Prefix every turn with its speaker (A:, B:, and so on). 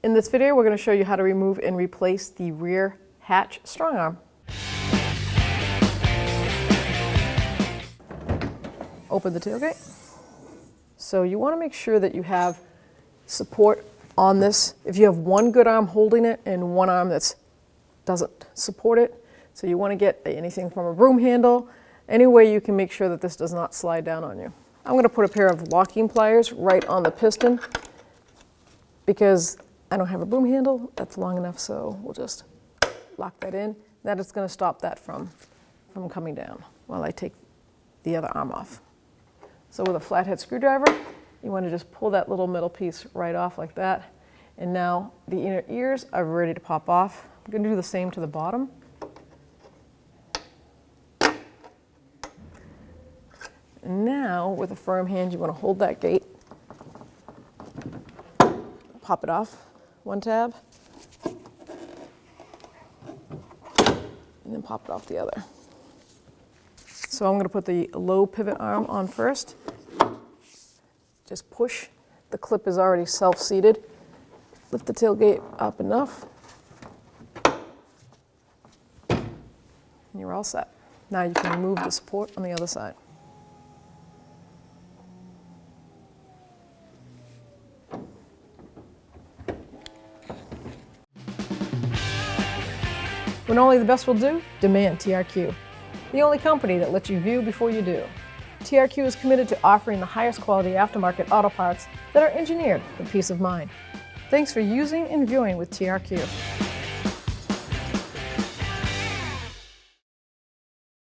A: In this video, we're going to show you how to remove and replace the rear hatch strong arm. Open the tailgate. So you want to make sure that you have support on this. If you have one good arm holding it and one arm that doesn't support it, so you want to get anything from a broom handle, any way you can make sure that this does not slide down on you. I'm going to put a pair of locking pliers right on the piston because I don't have a broom handle that's long enough, so we'll just lock that in. That is going to stop that from coming down while I take the other arm off. So with a flathead screwdriver, you want to just pull that little metal piece right off like that. And now the inner ears are ready to pop off. I'm going to do the same to the bottom. And now with a firm hand, you want to hold that gate, pop it off one tab, and then pop it off the other. So I'm going to put the low pivot arm on first. Just push. The clip is already self-seated. Lift the tailgate up enough. And you're all set. Now you can remove the support on the other side. When only the best will do, demand TRQ. The only company that lets you view before you do. TRQ is committed to offering the highest quality aftermarket auto parts that are engineered for peace of mind. Thanks for using and viewing with TRQ.